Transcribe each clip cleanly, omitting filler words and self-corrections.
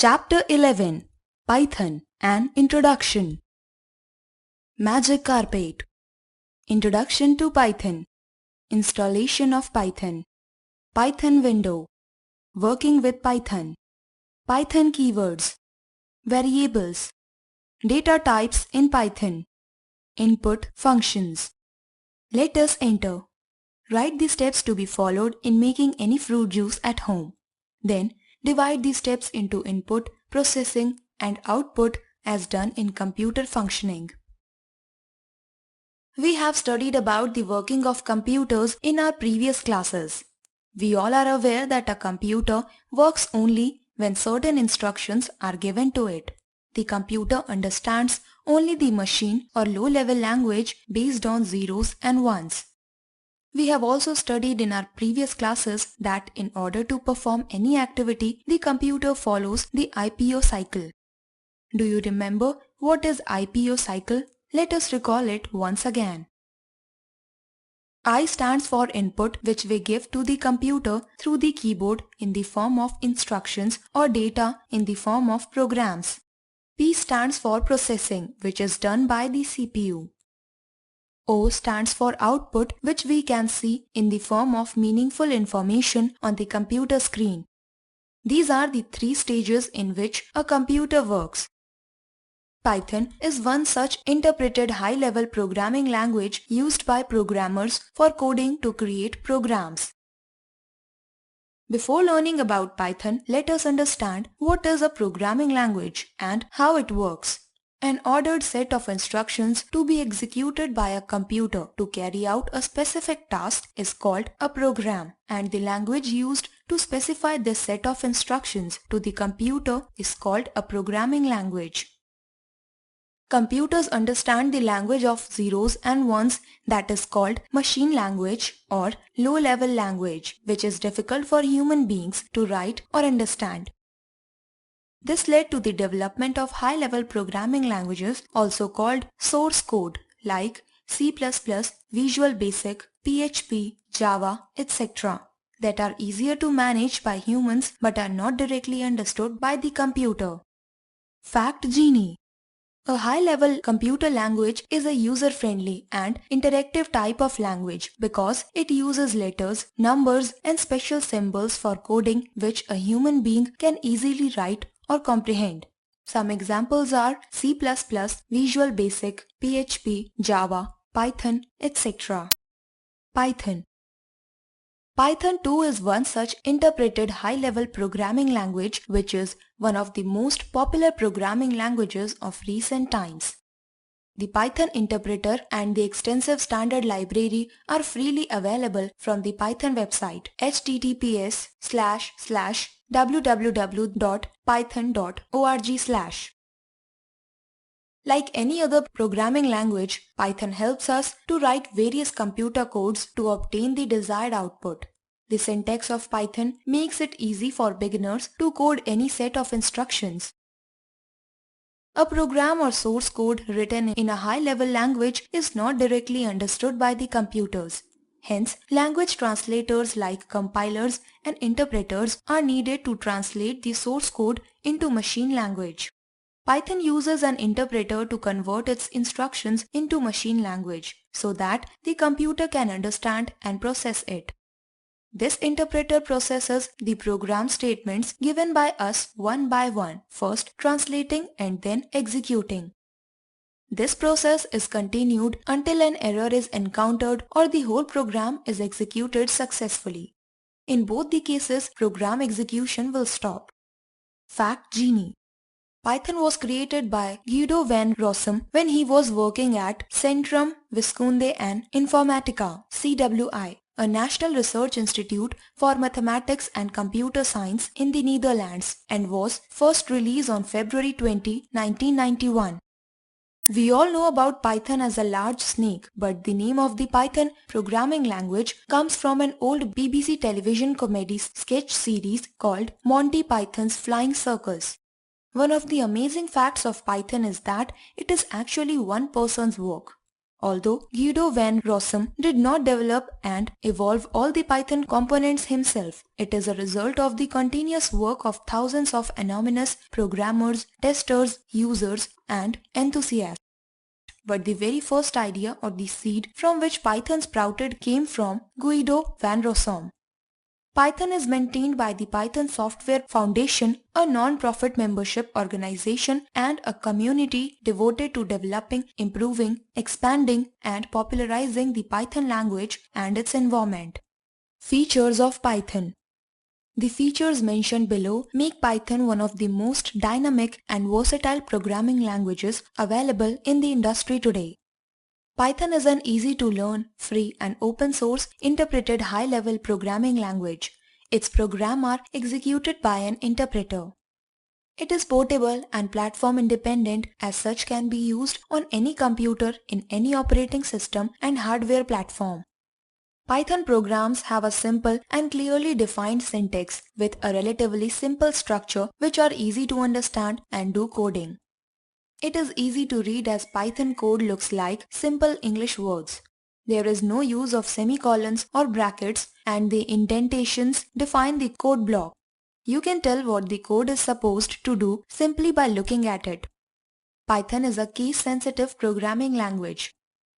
Chapter 11 Python An Introduction. Magic Carpet. Introduction to Python. Installation of Python. Python window. Working with Python. Python keywords. Variables. Data types in Python. Input functions. Let us enter. Write the steps to be followed in making any fruit juice at home. Then divide the steps into input, processing, and output as done in computer functioning. We have studied about the working of computers in our previous classes. We all are aware that a computer works only when certain instructions are given to it. The computer understands only the machine or low-level language based on zeros and ones. We have also studied in our previous classes that in order to perform any activity, the computer follows the IPO cycle. Do you remember what is IPO cycle? Let us recall it once again. I stands for input, which we give to the computer through the keyboard in the form of instructions or data in the form of programs. P stands for processing, which is done by the CPU. O stands for output, which we can see in the form of meaningful information on the computer screen. These are the three stages in which a computer works. Python is one such interpreted high-level programming language used by programmers for coding to create programs. Before learning about Python, let us understand what is a programming language and how it works. An ordered set of instructions to be executed by a computer to carry out a specific task is called a program, and the language used to specify this set of instructions to the computer is called a programming language. Computers understand the language of zeros and ones, that is called machine language or low-level language, which is difficult for human beings to write or understand. This led to the development of high-level programming languages, also called source code, like C++, Visual Basic, PHP, Java, etc., that are easier to manage by humans but are not directly understood by the computer. Fact Genie. A high-level computer language is a user-friendly and interactive type of language because it uses letters, numbers, and special symbols for coding which a human being can easily write or comprehend. Some examples are C++, Visual Basic, PHP, Java, Python, etc. Python. Python 2 is one such interpreted high-level programming language which is one of the most popular programming languages of recent times. The Python interpreter and the extensive standard library are freely available from the Python website https://www.python.org/. Like any other programming language, Python helps us to write various computer codes to obtain the desired output. The syntax of Python makes it easy for beginners to code any set of instructions. A program or source code written in a high-level language is not directly understood by the computers. Hence, language translators like compilers and interpreters are needed to translate the source code into machine language. Python uses an interpreter to convert its instructions into machine language so that the computer can understand and process it. This interpreter processes the program statements given by us one by one, first translating and then executing. This process is continued until an error is encountered or the whole program is executed successfully. In both the cases, program execution will stop. Fact Genie. Python was created by Guido van Rossum when he was working at Centrum Wiskunde en Informatica (CWI), a national research institute for mathematics and computer science in the Netherlands, and was first released on February 20, 1991. We all know about Python as a large snake, but the name of the Python programming language comes from an old BBC television comedy sketch series called Monty Python's Flying Circus. One of the amazing facts of Python is that it is actually one person's work. Although Guido van Rossum did not develop and evolve all the Python components himself, it is a result of the continuous work of thousands of anonymous programmers, testers, users, and enthusiasts. But the very first idea or the seed from which Python sprouted came from Guido van Rossum. Python is maintained by the Python Software Foundation, a non-profit membership organization and a community devoted to developing, improving, expanding, and popularizing the Python language and its environment. Features of Python. The features mentioned below make Python one of the most dynamic and versatile programming languages available in the industry today. Python is an easy-to-learn, free and open-source interpreted high-level programming language. Its programs are executed by an interpreter. It is portable and platform-independent, as such can be used on any computer in any operating system and hardware platform. Python programs have a simple and clearly defined syntax with a relatively simple structure which are easy to understand and do coding. It is easy to read as Python code looks like simple English words. There is no use of semicolons or brackets and the indentations define the code block. You can tell what the code is supposed to do simply by looking at it. Python is a case-sensitive programming language.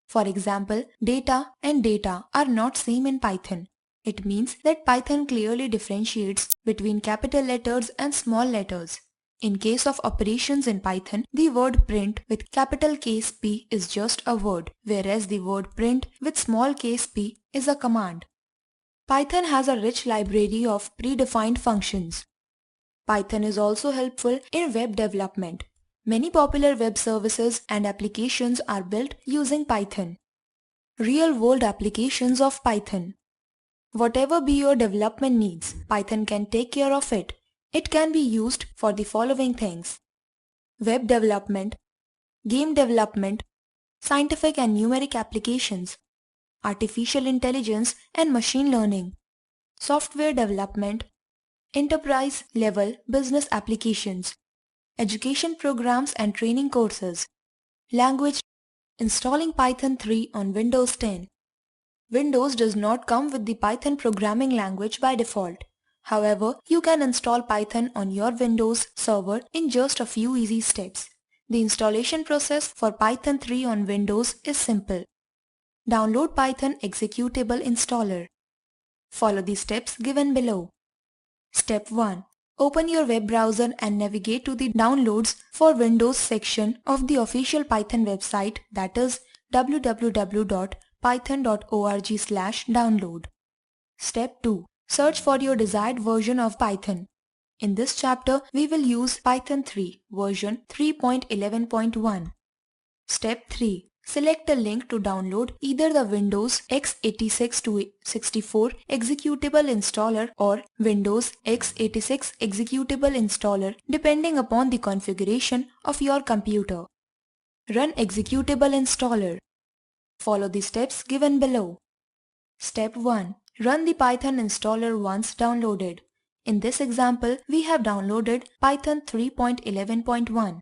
For example, data and data are not same in Python. It means that Python clearly differentiates between capital letters and small letters. In case of operations in Python, the word print with capital case P is just a word, whereas the word print with small case p is a command. Python has a rich library of predefined functions. Python is also helpful in web development. Many popular web services and applications are built using Python. Real-world applications of Python. Whatever be your development needs, Python can take care of it. It can be used for the following things: web development, game development, scientific and numeric applications, artificial intelligence and machine learning, software development, enterprise-level business applications, education programs and training courses, language. Installing Python 3 on Windows 10. Windows does not come with the Python programming language by default. However, you can install Python on your Windows server in just a few easy steps. The installation process for Python 3 on Windows is simple. Download Python executable installer. Follow the steps given below. Step 1. Open your web browser and navigate to the Downloads for Windows section of the official Python website, that is www.python.org/download. Step 2. Search for your desired version of Python. In this chapter, we will use Python 3 version 3.11.1. Step 3. Select a link to download either the Windows x86-64 executable installer or Windows x86 executable installer depending upon the configuration of your computer. Run executable installer. Follow the steps given below. Step 1. Run the Python installer once downloaded. In this example, we have downloaded Python 3.11.1.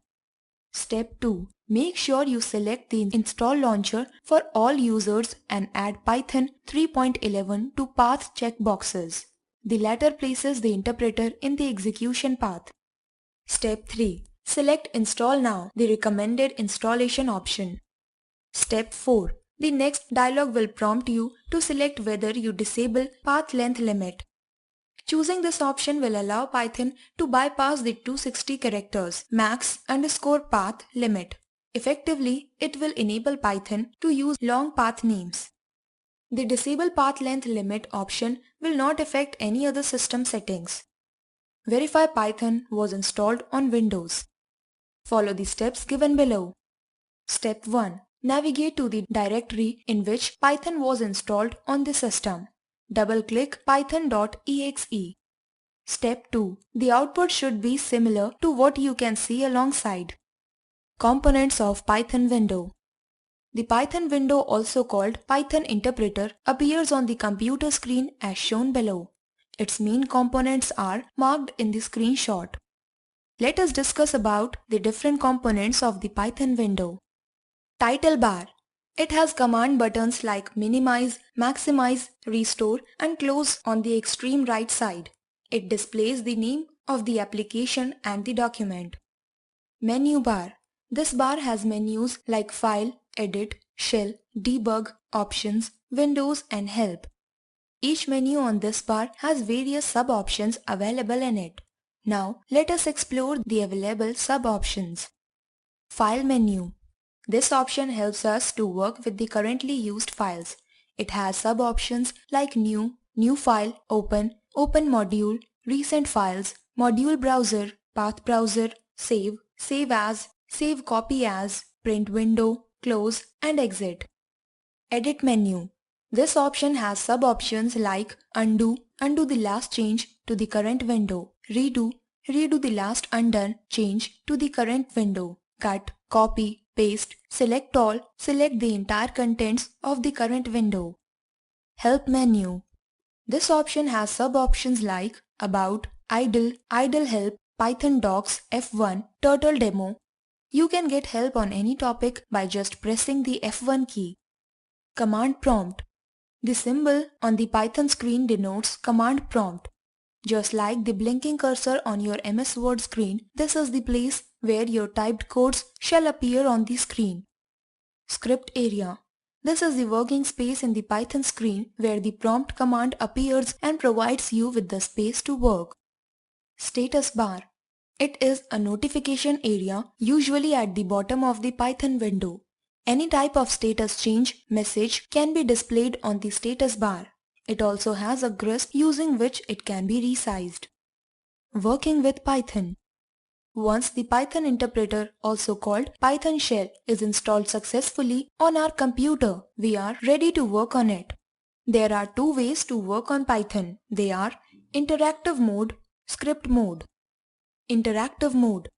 Step 2. Make sure you select the install launcher for all users and add Python 3.11 to path checkboxes. The latter places the interpreter in the execution path. Step 3. Select Install Now, the recommended installation option. Step 4. The next dialog will prompt you to select whether you disable path length limit. Choosing this option will allow Python to bypass the 260 characters max_path limit. Effectively, it will enable Python to use long path names. The disable path length limit option will not affect any other system settings. Verify Python was installed on Windows. Follow the steps given below. Step 1. Navigate to the directory in which Python was installed on the system. Double-click python.exe. Step 2. The output should be similar to what you can see alongside. Components of Python window. The Python window, also called Python interpreter, appears on the computer screen as shown below. Its main components are marked in the screenshot. Let us discuss about the different components of the Python window. Title bar. It has command buttons like minimize, maximize, restore and close on the extreme right side. It displays the name of the application and the document. Menu bar. This bar has menus like File, Edit, Shell, Debug, Options, Windows and Help. Each menu on this bar has various sub-options available in it. Now let us explore the available sub-options. File menu. This option helps us to work with the currently used files. It has sub-options like New, New File, Open, Open Module, Recent Files, Module Browser, Path Browser, Save, Save As, Save Copy As, Print Window, Close and Exit. Edit menu. This option has sub-options like Undo, undo the last change to the current window, Redo, redo the last undone change to the current window, Cut, copy, paste, select all, select the entire contents of the current window. Help menu. This option has sub-options like About, Idle, Idle Help, Python Docs, F1, Turtle Demo. You can get help on any topic by just pressing the F1 key. Command prompt. The symbol on the Python screen denotes command prompt. Just like the blinking cursor on your MS Word screen, this is the place where your typed codes shall appear on the screen. Script area. This is the working space in the Python screen where the prompt command appears and provides you with the space to work. Status bar. It is a notification area usually at the bottom of the Python window. Any type of status change message can be displayed on the status bar. It also has a grid using which it can be resized. Working with Python. Once the Python interpreter, also called Python shell, is installed successfully on our computer, we are ready to work on it. There are two ways to work on Python. They are interactive mode, script mode. Interactive mode.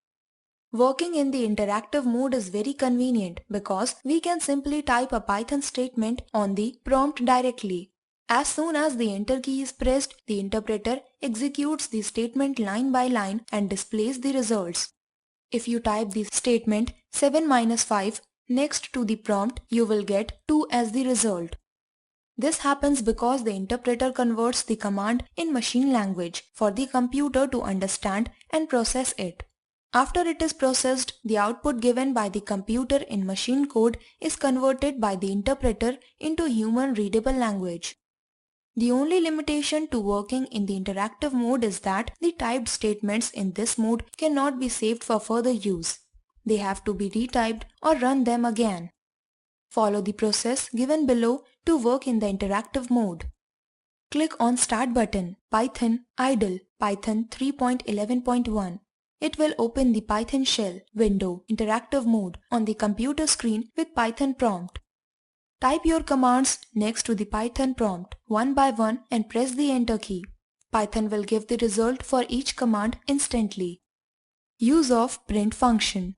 Working in the interactive mode is very convenient because we can simply type a Python statement on the prompt directly. As soon as the enter key is pressed, the interpreter executes the statement line by line and displays the results. If you type the statement 7 minus 5 next to the prompt, you will get 2 as the result. This happens because the interpreter converts the command in machine language for the computer to understand and process it. After it is processed, the output given by the computer in machine code is converted by the interpreter into human readable language. The only limitation to working in the interactive mode is that the typed statements in this mode cannot be saved for further use. They have to be retyped or run them again. Follow the process given below to work in the interactive mode. Click on Start button, Python, Idle, Python 3.11.1. It will open the Python shell window interactive mode on the computer screen with Python prompt. Type your commands next to the Python prompt one by one and press the enter key. Python will give the result for each command instantly. Use of print function.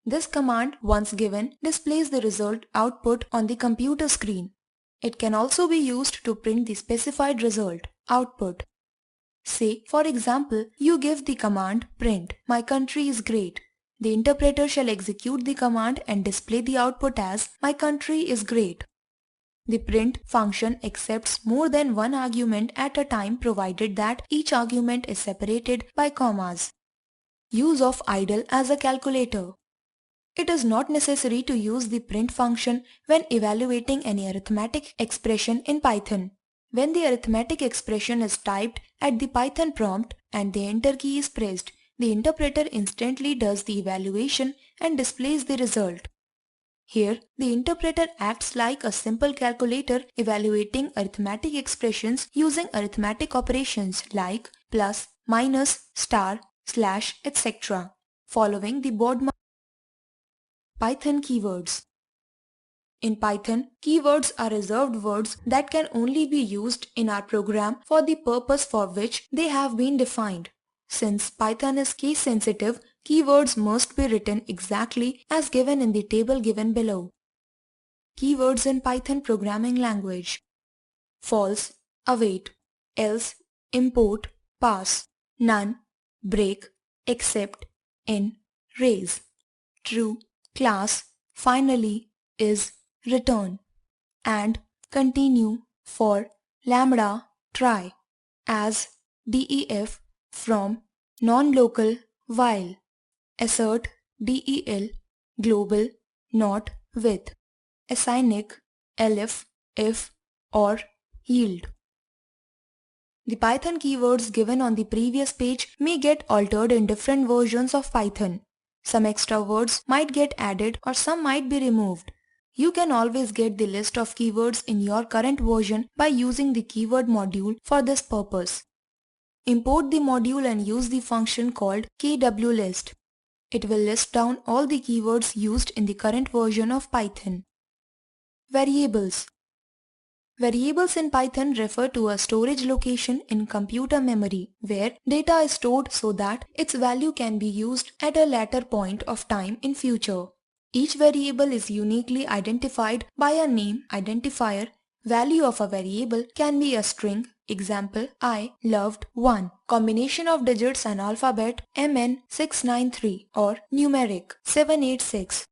This command, once given, displays the result output on the computer screen. It can also be used to print the specified result output. Say, for example, you give the command print, my country is great. The interpreter shall execute the command and display the output as my country is great. The print function accepts more than one argument at a time provided that each argument is separated by commas. Use of idle as a calculator. It is not necessary to use the print function when evaluating any arithmetic expression in Python. When the arithmetic expression is typed at the Python prompt and the enter key is pressed, the interpreter instantly does the evaluation and displays the result. Here, the interpreter acts like a simple calculator evaluating arithmetic expressions using arithmetic operations like plus, minus, star, slash, etc. Following the board. Python keywords. In Python, keywords are reserved words that can only be used in our program for the purpose for which they have been defined. Since Python is case sensitive, keywords must be written exactly as given in the table given below. Keywords in Python programming language. False, await, else, import, pass, none, break, except, in, raise. True, class, finally, is, return, and continue for lambda try, as def from non-local while, assert del global not with, asynic elif if or yield. The Python keywords given on the previous page may get altered in different versions of Python. Some extra words might get added or some might be removed. You can always get the list of keywords in your current version by using the keyword module for this purpose. Import the module and use the function called kwlist. It will list down all the keywords used in the current version of Python. Variables. Variables in Python refer to a storage location in computer memory where data is stored so that its value can be used at a later point of time in future. Each variable is uniquely identified by a name identifier. Value of a variable can be a string, example I loved 1, combination of digits and alphabet MN693 or numeric 786.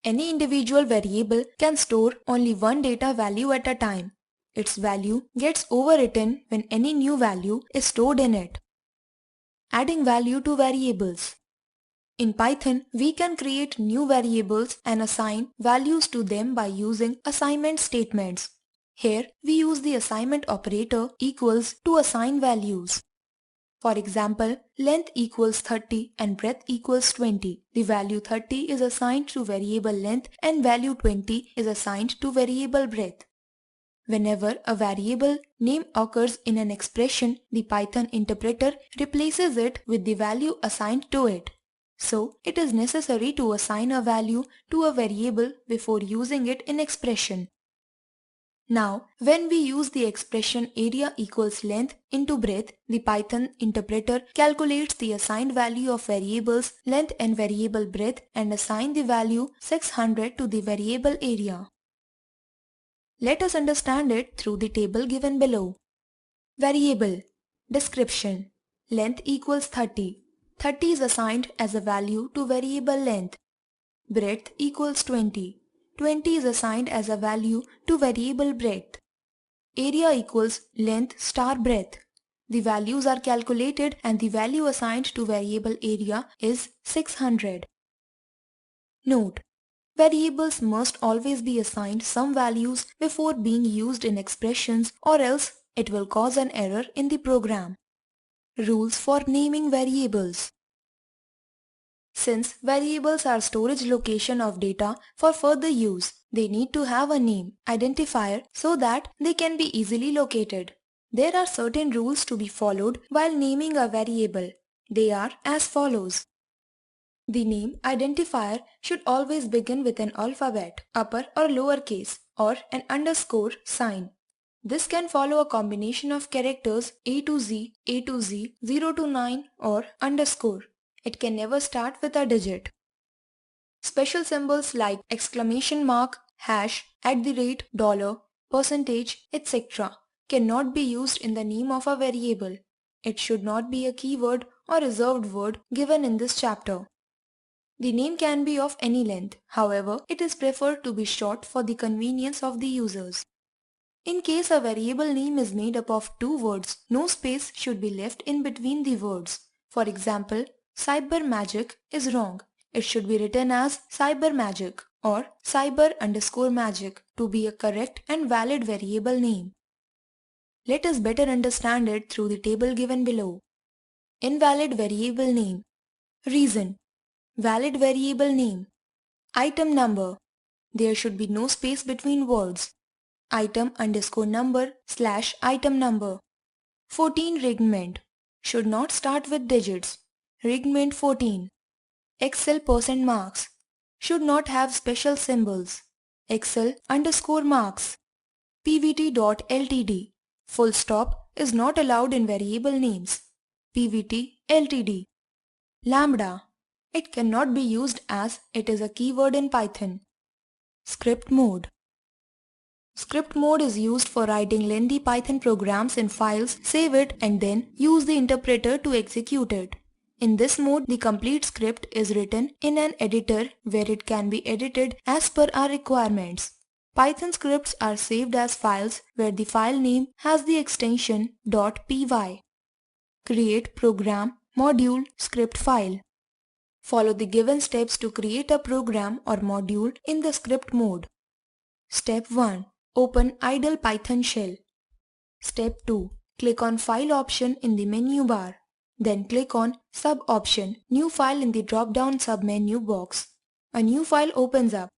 Any individual variable can store only one data value at a time. Its value gets overwritten when any new value is stored in it. Adding value to variables. In Python, we can create new variables and assign values to them by using assignment statements. Here, we use the assignment operator equals to assign values. For example, length equals 30 and breadth equals 20. The value 30 is assigned to variable length and value 20 is assigned to variable breadth. Whenever a variable name occurs in an expression, the Python interpreter replaces it with the value assigned to it. So, it is necessary to assign a value to a variable before using it in expression. Now, when we use the expression area equals length into breadth, the Python interpreter calculates the assigned value of variables length and variable breadth and assign the value 600 to the variable area. Let us understand it through the table given below. Variable description: length equals 30. 30 is assigned as a value to variable length. Breadth equals 20. 20 is assigned as a value to variable breadth. Area equals length star breadth. The values are calculated and the value assigned to variable area is 600. Note: variables must always be assigned some values before being used in expressions or else it will cause an error in the program. Rules for naming variables. Since variables are storage location of data for further use, they need to have a name identifier so that they can be easily located. There are certain rules to be followed while naming a variable. They are as follows. The name identifier should always begin with an alphabet, upper or lower case, or an underscore sign. This can follow a combination of characters A to Z, 0 to 9 or underscore. It can never start with a digit. Special symbols like exclamation mark, hash, $, percentage, etc. cannot be used in the name of a variable. It should not be a keyword or reserved word given in this chapter. The name can be of any length. However, it is preferred to be short for the convenience of the users. In case a variable name is made up of two words, no space should be left in between the words. For example, cyber magic is wrong. It should be written as cyber magic or cyber_magic to be a correct and valid variable name. Let us better understand it through the table given below. Invalid variable name. Reason: valid variable name. Item number. There should be no space between words. Item_number/item number. 14 Rigment. Should not start with digits. Rigment 14. Excel %marks. Should not have special symbols. Excel_marks. pvt.ltd. Full stop is not allowed in variable names. pvt.ltd. Lambda. It cannot be used as it is a keyword in Python. Script mode. Script mode is used for writing lengthy Python programs in files, save it and then use the interpreter to execute it. In this mode, the complete script is written in an editor where it can be edited as per our requirements. Python scripts are saved as files where the file name has the extension .py. Create program, module, script file. Follow the given steps to create a program or module in the script mode. Step 1. Open idle Python shell. Step 2. Click on File option in the menu bar. Then click on Sub option, New File in the drop-down sub-menu box. A new file opens up.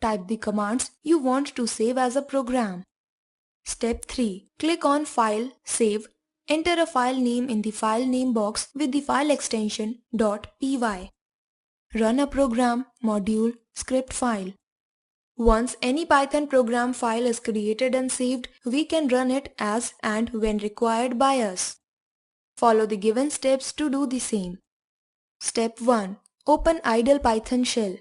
Type the commands you want to save as a program. Step 3. Click on File, Save. Enter a file name in the file name box with the file extension .py. Run a program, module, script file. Once any Python program file is created and saved, we can run it as and when required by us. Follow the given steps to do the same. Step 1. Open idle Python shell.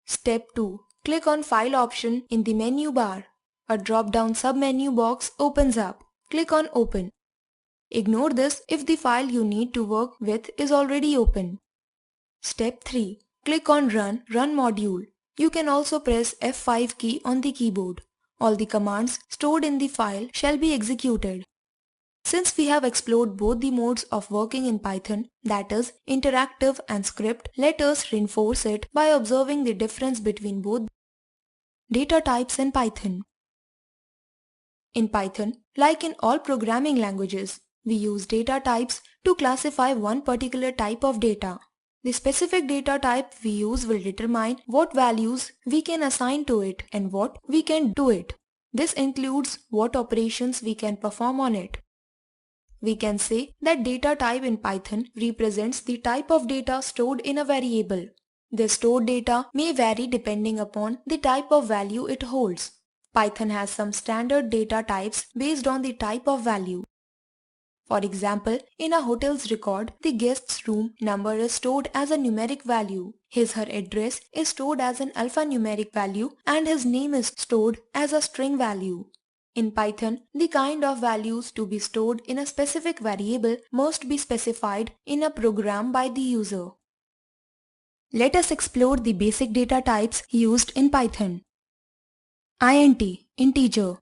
Step 2. Click on File option in the menu bar. A drop-down sub-menu box opens up. Click on Open. Ignore this if the file you need to work with is already open. Step 3. Click on Run Module. You can also press F5 key on the keyboard. All the commands stored in the file shall be executed. Since we have explored both the modes of working in Python, that is, interactive and script, let us reinforce it by observing the difference between both data types in Python. In Python, like in all programming languages, we use data types to classify one particular type of data. The specific data type we use will determine what values we can assign to it and what we can do it. This includes what operations we can perform on it. We can say that data type in Python represents the type of data stored in a variable. The stored data may vary depending upon the type of value it holds. Python has some standard data types based on the type of value. For example, in a hotel's record, the guest's room number is stored as a numeric value, his/her address is stored as an alphanumeric value, and his name is stored as a string value. In Python, the kind of values to be stored in a specific variable must be specified in a program by the user. Let us explore the basic data types used in Python. Int, integer.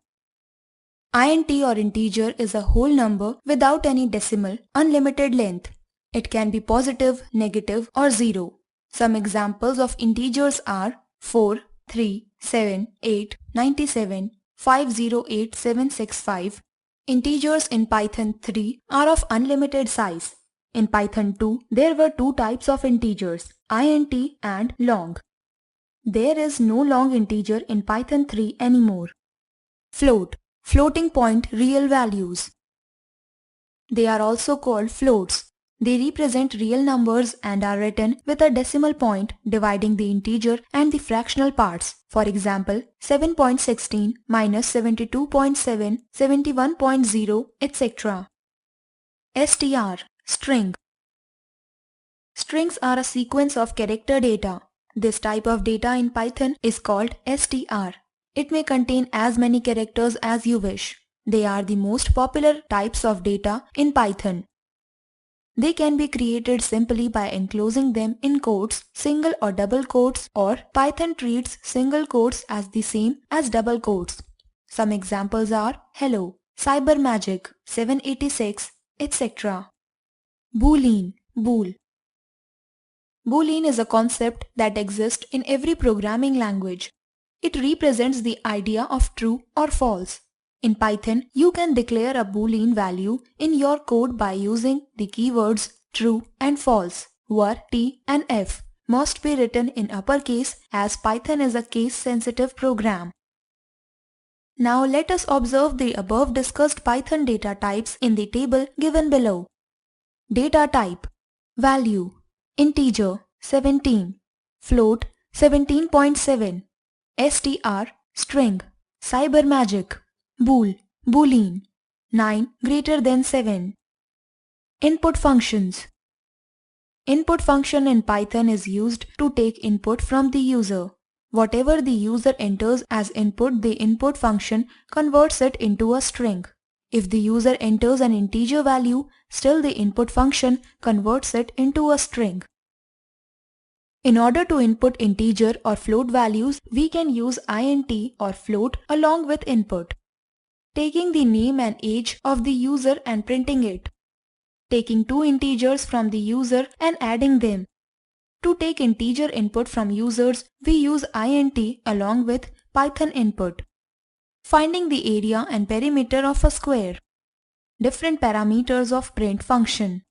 Int or integer is a whole number without any decimal, unlimited length. It can be positive, negative or 0. Some examples of integers are 4, 3, 7, 8, 97, 508765. Integers in Python 3 are of unlimited size. In Python 2, there were two types of integers, int and long. There is no long integer in Python 3 anymore. Float, floating point real values. They are also called floats. They represent real numbers and are written with a decimal point dividing the integer and the fractional parts. For example, 7.16 minus 72.7, 71.0, etc. str, string. Strings are a sequence of character data. This type of data in Python is called str. It may contain as many characters as you wish. They are the most popular types of data in Python. They can be created simply by enclosing them in quotes, single or double quotes, or Python treats single quotes as the same as double quotes. Some examples are hello, cybermagic, 786, etc. Boolean, bool. Boolean is a concept that exists in every programming language. It represents the idea of true or false. In Python, you can declare a Boolean value in your code by using the keywords true and false. Var, t and f must be written in uppercase as Python is a case-sensitive program. Now let us observe the above discussed Python data types in the table given below. Data type: value, integer 17, float 17.7, str, string, cybermagic, bool, boolean, 9 greater than 7. Input functions. Input function in Python is used to take input from the user. Whatever the user enters as input, the input function converts it into a string. If the user enters an integer value, still the input function converts it into a string. In order to input integer or float values, we can use int or float along with input. Taking the name and age of the user and printing it. Taking two integers from the user and adding them. To take integer input from users, we use int along with Python input. Finding the area and perimeter of a square. Different parameters of print function.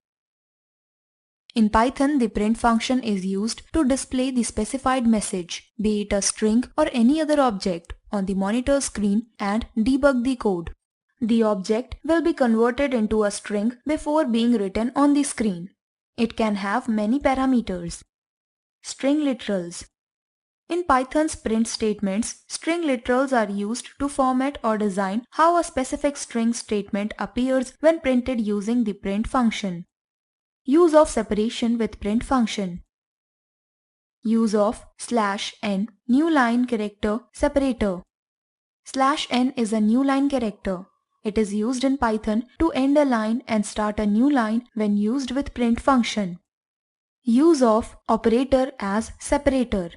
In Python, the print function is used to display the specified message, be it a string or any other object, on the monitor screen and debug the code. The object will be converted into a string before being written on the screen. It can have many parameters. String literals. In Python's print statements, string literals are used to format or design how a specific string statement appears when printed using the print function. Use of separation with print function. Use of /n new line character separator. /n is a new line character. It is used in Python to end a line and start a new line when used with print function. Use of operator as separator.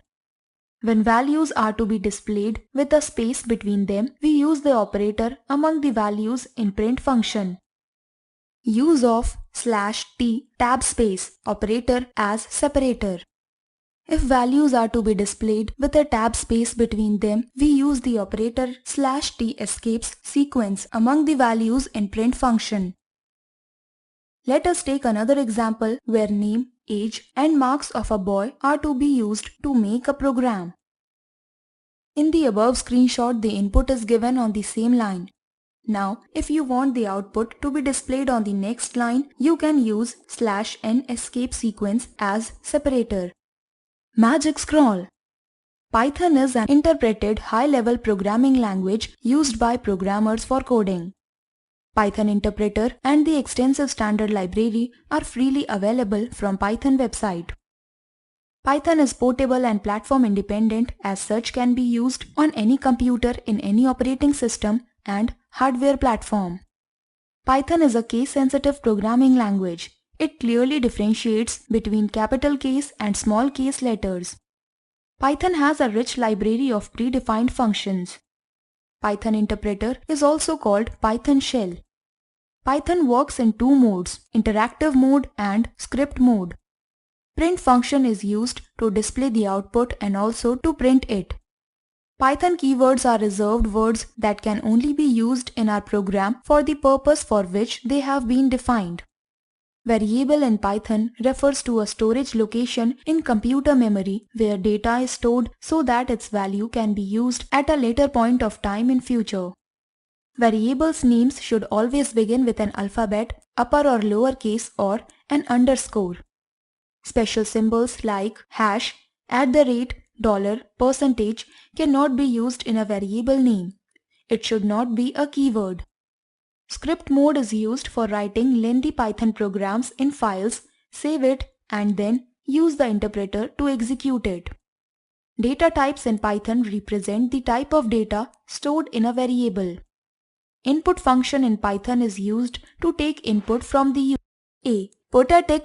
When values are to be displayed with a space between them, we use the operator among the values in print function. Use of /t tab space operator as separator. If values are to be displayed with a tab space between them, we use the operator /t escapes sequence among the values in print function. Let us take another example where name, age and marks of a boy are to be used to make a program. In the above screenshot, the input is given on the same line. Now, if you want the output to be displayed on the next line, you can use /n escape sequence as separator. Magic Scroll. Python is an interpreted high-level programming language used by programmers for coding. Python interpreter and the extensive standard library are freely available from Python website. Python is portable and platform independent, as such can be used on any computer in any operating system and hardware platform. Python is a case-sensitive programming language. It clearly differentiates between capital case and small case letters. Python has a rich library of predefined functions. Python interpreter is also called Python shell. Python works in two modes, interactive mode and script mode. Print function is used to display the output and also to print it. Python keywords are reserved words that can only be used in our program for the purpose for which they have been defined. Variable in Python refers to a storage location in computer memory where data is stored so that its value can be used at a later point of time in future. Variables names should always begin with an alphabet, upper or lower case or an underscore. Special symbols like hash, $, percentage cannot be used in a variable name. It should not be a keyword. Script mode is used for writing lengthy Python programs in files, save it, and then use the interpreter to execute it. Data types in Python represent the type of data stored in a variable. Input function in Python is used to take input from the user. A. Put a tick